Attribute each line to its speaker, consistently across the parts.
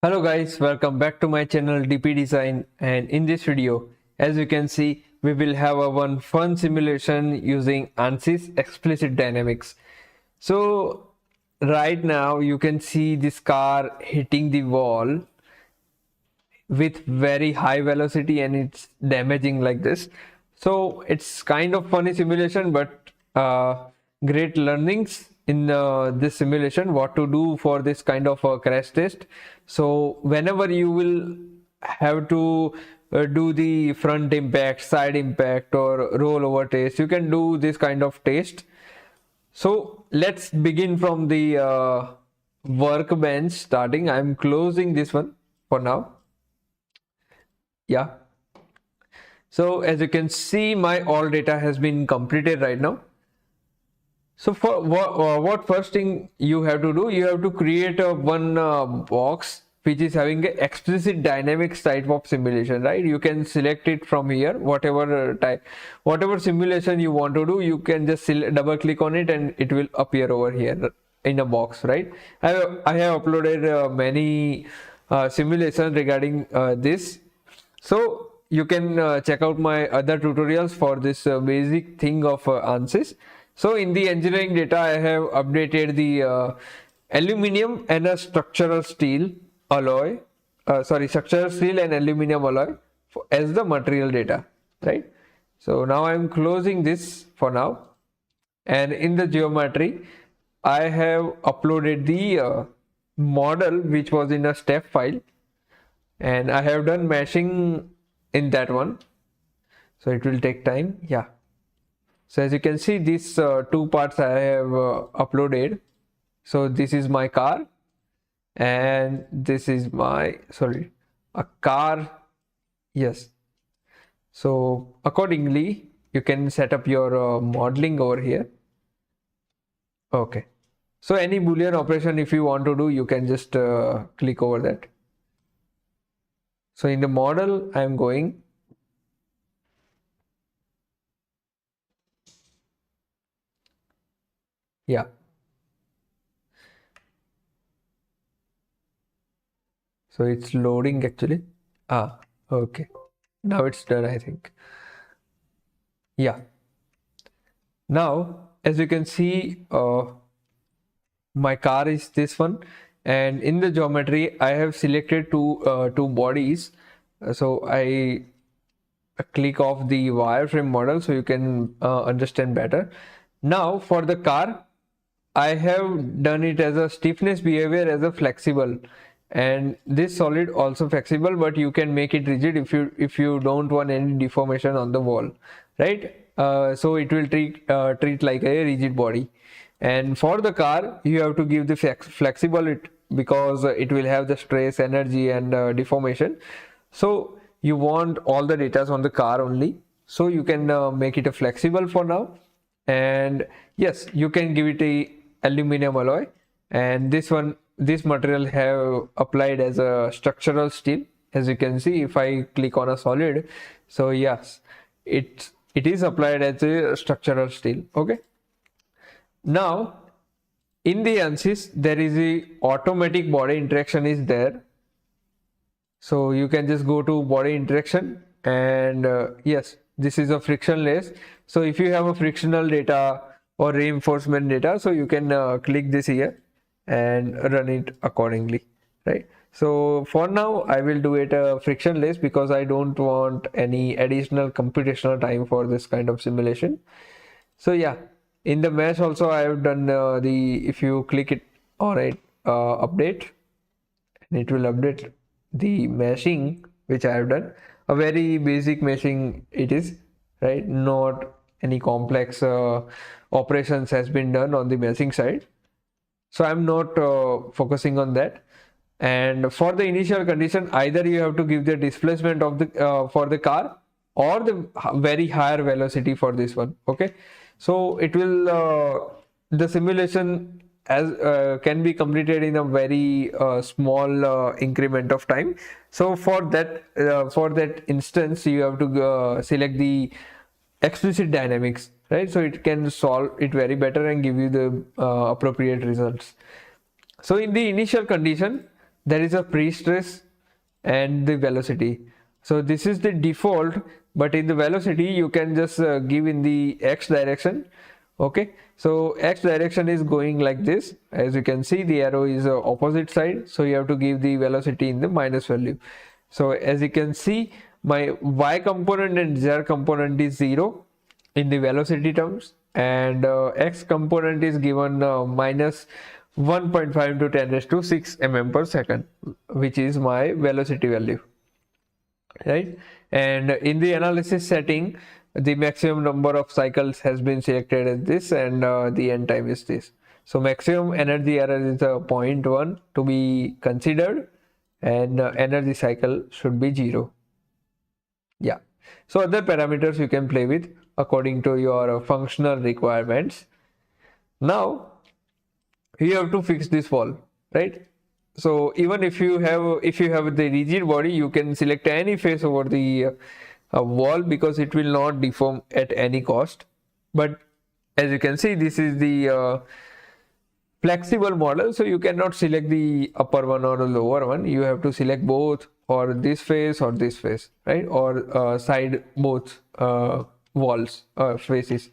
Speaker 1: Hello guys, welcome back to my channel DP Design, and in this video, as you can see, we will have a one fun simulation using ANSYS Explicit Dynamics. So right now you can see this car hitting the wall with very high velocity and it's damaging like this. So it's kind of funny simulation, but great learnings in this simulation, what to do for this kind of a crash test. So whenever you will have to do the front impact, side impact or rollover test, you can do this kind of test. So let's begin from the workbench starting. I'm closing this one for now. Yeah, so as you can see, my all data has been completed right now. So for what first thing you have to do, you have to create a one box which is having a explicit dynamics type of simulation, right? You can select it from here, whatever type, whatever simulation you want to do, you can just double click on it and it will appear over here in a box, right? I have uploaded many simulations regarding this. So you can check out my other tutorials for this basic thing of ANSYS. So in the engineering data, I have updated the aluminum and a structural steel alloy, structural steel and aluminum alloy as the material data, right? So now I'm closing this for now. And in the geometry, I have uploaded the model which was in a step file, and I have done meshing in that one, so it will take time. Yeah, so as you can see, these two parts I have uploaded. So this is my car and this is my a car. Yes, so accordingly you can set up your modeling over here. Okay, so any boolean operation if you want to do, you can just click over that. So in the model, I am going. Yeah. So it's loading actually. Okay. Now it's done, I think. Yeah. Now, as you can see, my car is this one. And in the geometry, I have selected two bodies. So I click off the wireframe model so you can understand better. Now for the car, I have done it as a stiffness behavior as a flexible, and this solid also flexible, but you can make it rigid if you don't want any deformation on the wall, right? So it will treat like a rigid body. And for the car, you have to give the flexible because it will have the stress, energy and deformation. So you want all the data on the car only, so you can make it a flexible for now. And yes, you can give it a aluminum alloy, and this material have applied as a structural steel. As you can see, if I click on a solid, so yes, it is applied as a structural steel. Okay, now in the ANSYS there is a automatic body interaction is there, so you can just go to body interaction, and yes, this is a frictionless. So if you have a frictional data or reinforcement data, so you can click this here and run it accordingly, right? So for now I will do it frictionless because I don't want any additional computational time for this kind of simulation. So yeah, in the mesh also I have done if you click it on it, update, and it will update the meshing which I have done. A very basic meshing it is, right? Not any complex operations has been done on the meshing side, so I'm not focusing on that. And for the initial condition, either you have to give the displacement of the for the car or the very higher velocity for this one. Okay, so it will the simulation as can be completed in a very small increment of time. So for that instance, you have to select the explicit dynamics, right? So it can solve it very better and give you the appropriate results. So in the initial condition, there is a pre-stress and the velocity. So this is the default, but in the velocity you can just give in the x direction. Okay, so x direction is going like this. As you can see, the arrow is opposite side, so you have to give the velocity in the minus value. So as you can see, my y component and z component is 0 in the velocity terms, and x component is given minus 1.5 into 10 raised to 6 mm per second, which is my velocity value, right? And in the analysis setting, the maximum number of cycles has been selected as this, and the end time is this. So maximum energy error is 0.1 to be considered, and energy cycle should be 0. Yeah, so other parameters you can play with according to your functional requirements. Now you have to fix this wall, right? So even if you have the rigid body, you can select any face over the wall, because it will not deform at any cost. But as you can see, this is the flexible model, so you cannot select the upper one or the lower one. You have to select both, or this face or this face, right? Or side both walls faces,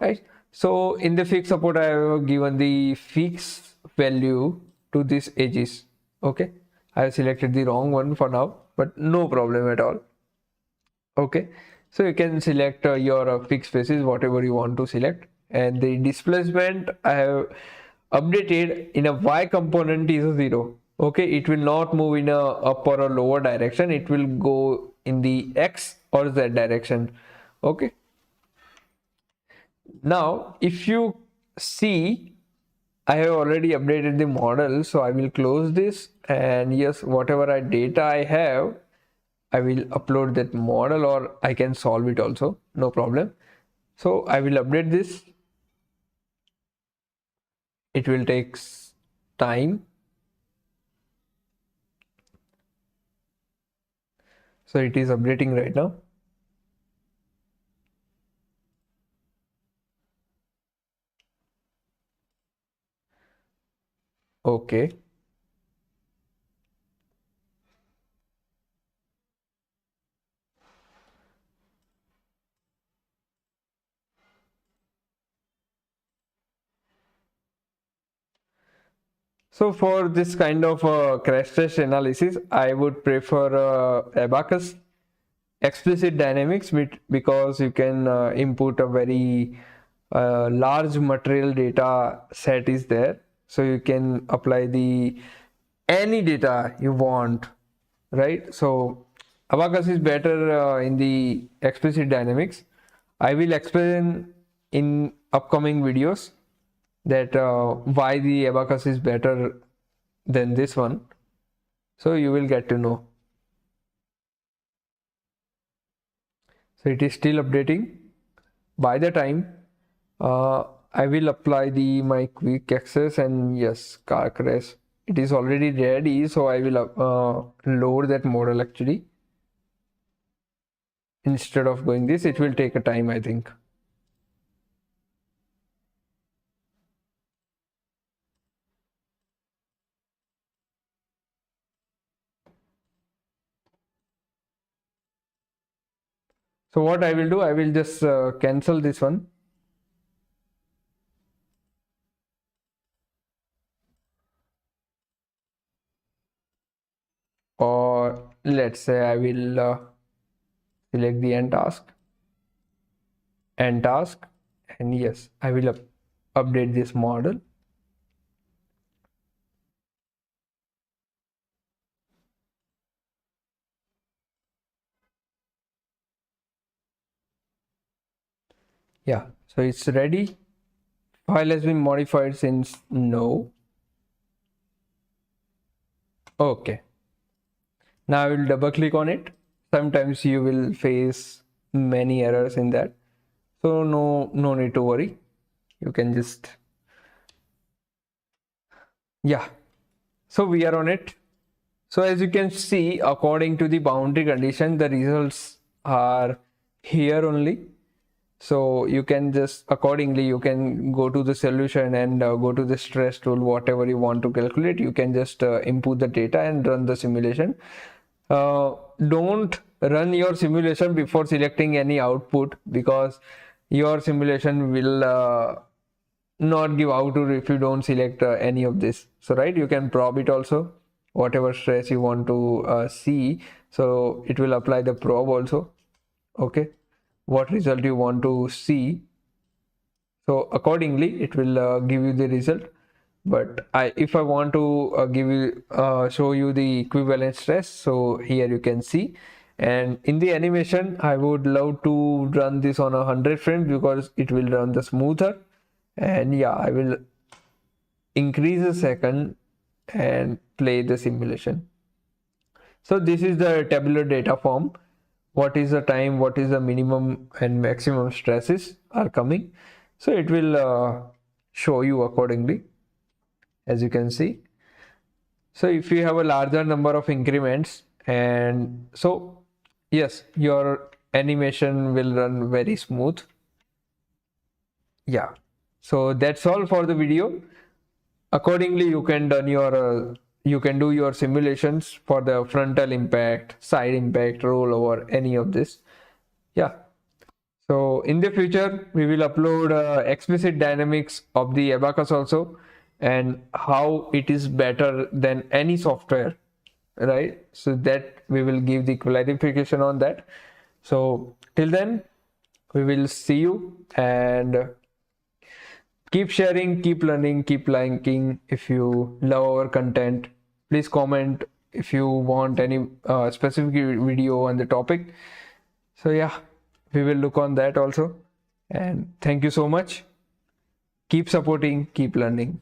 Speaker 1: right? So in the fixed support, I have given the fixed value to these edges. Okay, I have selected the wrong one for now, but no problem at all. Okay, so you can select your fixed faces, whatever you want to select. And the displacement I have updated in a y component is a 0. Okay, it will not move in a upper or lower direction, it will go in the x or z direction. Okay, now if you see, I have already updated the model, so I will close this, and yes, whatever data I have, I will upload that model, or I can solve it also, no problem. So I will update this. It will take time. So it is updating right now. Okay. So for this kind of crash test analysis, I would prefer Abacus Explicit Dynamics, because you can input a very large material data set is there, so you can apply the any data you want, right? So Abacus is better in the Explicit Dynamics. I will explain in upcoming videos that why the Abacus is better than this one, so you will get to know. So it is still updating. By the time I will apply the my quick access, and yes, car crash, it is already ready, so I will load that model actually. Instead of going this, it will take a time, I think. So what I will do, I will just cancel this one. Or let's say I will select the end task, and yes, I will update this model. Yeah, so it's ready. File has been modified since no. Okay, now I will double click on it. Sometimes you will face many errors in that, so no need to worry. You can just, yeah, so we are on it. So as you can see, according to the boundary condition, the results are here only. So you can just accordingly, you can go to the solution and go to the stress tool, whatever you want to calculate. You can just input the data and run the simulation. Don't run your simulation before selecting any output, because your simulation will not give output if you don't select any of this. So right, you can probe it also, whatever stress you want to see. So it will apply the probe also. Okay, what result you want to see, so accordingly it will give you the result. But if I want to show you the equivalent stress, so here you can see. And in the animation, I would love to run this on 100 frames because it will run the smoother. And yeah, I will increase a second and play the simulation. So this is the tabular data form. What is the time, what is the minimum and maximum stresses are coming. So it will show you accordingly, as you can see. So if you have a larger number of increments, and so yes, your animation will run very smooth. Yeah, so that's all for the video. Accordingly, you can do your simulations for the frontal impact, side impact, rollover, any of this. Yeah. So in the future, we will upload explicit dynamics of the Abacus also, and how it is better than any software, right? So that we will give the clarification on that. So till then, we will see you, and keep sharing, keep learning, keep liking. If you love our content, please comment if you want any specific video on the topic. So yeah, we will look on that also. And thank you so much. Keep supporting, keep learning.